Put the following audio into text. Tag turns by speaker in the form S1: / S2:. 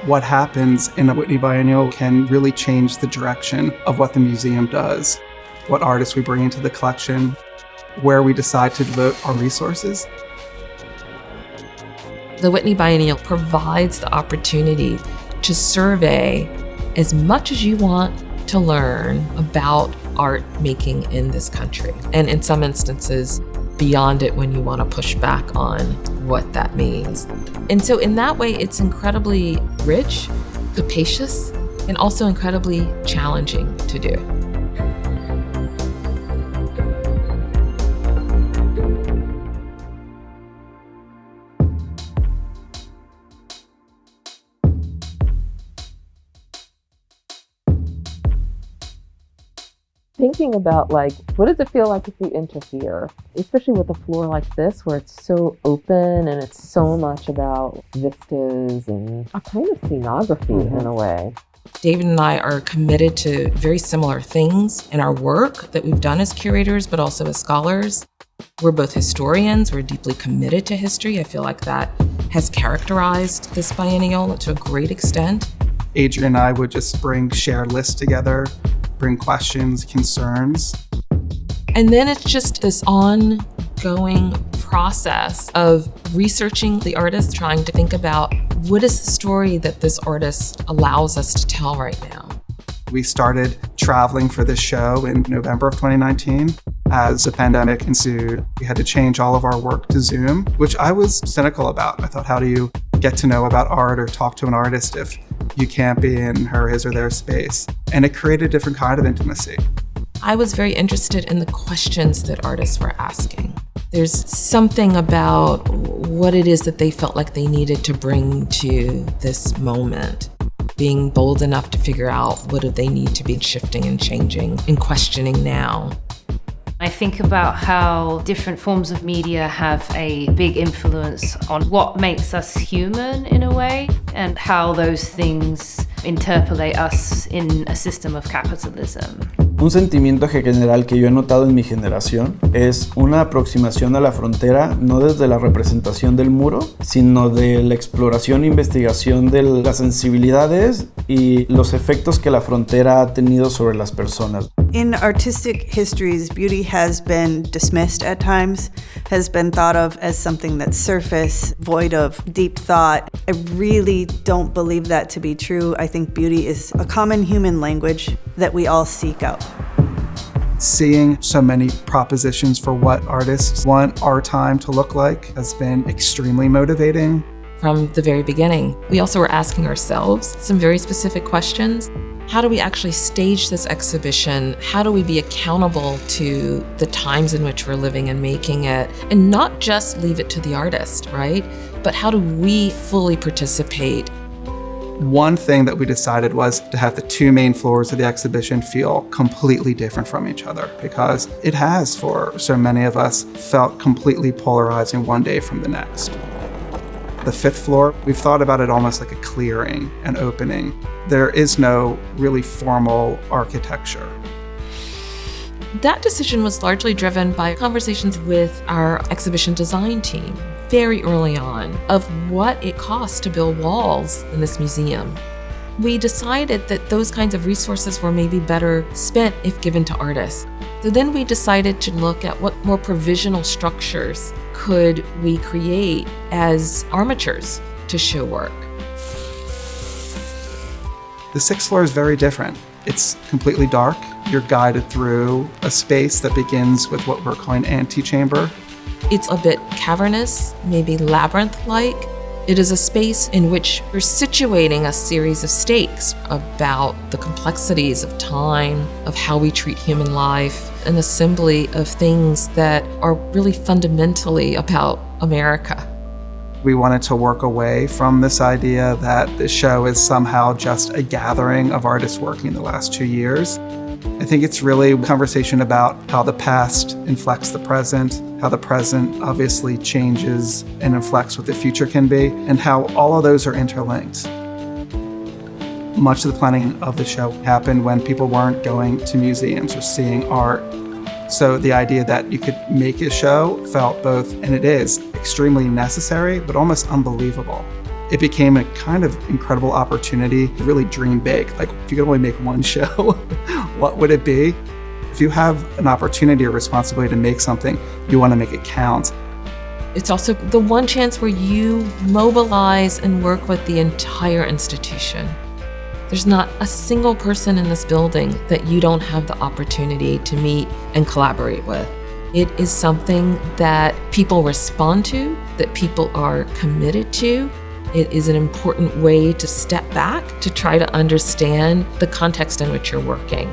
S1: what happens in a Whitney Biennial can really change the direction of what the museum does, what artists we bring into the collection, where we decide to devote our resources.
S2: The Whitney Biennial provides the opportunity to survey as much as you want to learn about art making in this country, and in some instances, beyond it when you want to push back on what that means. And so in that way, it's incredibly rich, capacious, and also incredibly challenging to do. Thinking about what does it feel like if you enter here, especially with a floor like this where it's so open and it's so much about vistas and a kind of scenography in a way. David and I are committed to very similar things in our work that we've done as curators, but also as scholars. We're both historians. We're deeply committed to history. I feel like that has characterized this biennial to a great extent.
S1: Adrienne and I would just bring shared lists together, bring questions, concerns.
S2: And then it's just this ongoing process of researching the artist, trying to think about what is the story that this artist allows us to tell right now.
S1: We started traveling for this show in November of 2019. As the pandemic ensued, we had to change all of our work to Zoom, which I was cynical about. I thought, how do you get to know about art or talk to an artist if you can't be in his or their space? And it created a different kind of intimacy.
S2: I was very interested in the questions that artists were asking. There's something about what it is that they felt like they needed to bring to this moment. Being bold enough to figure out what do they need to be shifting and changing and questioning now.
S3: I think about how different forms of media have a big influence on what makes us human in a way, and how those things interpolate us in a system of capitalism.
S4: Un sentimiento general que yo he notado en mi generación es una aproximación a la frontera no desde la representación del muro, sino de la exploración e investigación de las sensibilidades y los efectos que la frontera ha tenido sobre las personas.
S5: In artistic histories, beauty has been dismissed at times, has been thought of as something that's surface, void of deep thought. I really don't believe that to be true. I think beauty is a common human language that we all seek out.
S1: Seeing so many propositions for what artists want our time to look like has been extremely motivating.
S2: From the very beginning, we also were asking ourselves some very specific questions. How do we actually stage this exhibition? How do we be accountable to the times in which we're living and making it? And not just leave it to the artist, right? But how do we fully participate?
S1: One thing that we decided was to have the two main floors of the exhibition feel completely different from each other, because it has, for so many of us, felt completely polarizing one day from the next. The fifth floor, we've thought about it almost like a clearing, an opening. There is no really formal architecture.
S2: That decision was largely driven by conversations with our exhibition design team very early on of what it costs to build walls in this museum. We decided that those kinds of resources were maybe better spent if given to artists. So then we decided to look at what more provisional structures could we create as armatures to show work.
S1: The sixth floor is very different. It's completely dark. You're guided through a space that begins with what we're calling antechamber.
S2: It's a bit cavernous, maybe labyrinth-like. It is a space in which we're situating a series of stakes about the complexities of time, of how we treat human life, an assembly of things that are really fundamentally about America.
S1: We wanted to work away from this idea that the show is somehow just a gathering of artists working the last 2 years. I think it's really a conversation about how the past inflects the present, how the present obviously changes and inflects what the future can be, and how all of those are interlinked. Much of the planning of the show happened when people weren't going to museums or seeing art. So the idea that you could make a show felt both, and it is, extremely necessary, but almost unbelievable. it became a kind of incredible opportunity to really dream big. Like, if you could only make one show, what would it be? If you have an opportunity or responsibility to make something, you want to make it count.
S6: It's also the one chance where you mobilize and work with the entire institution. There's not a single person in this building that you don't have the opportunity to meet and collaborate with. It is something that people respond to, that people are committed to. It is an important way to step back to try to understand the context in which you're working.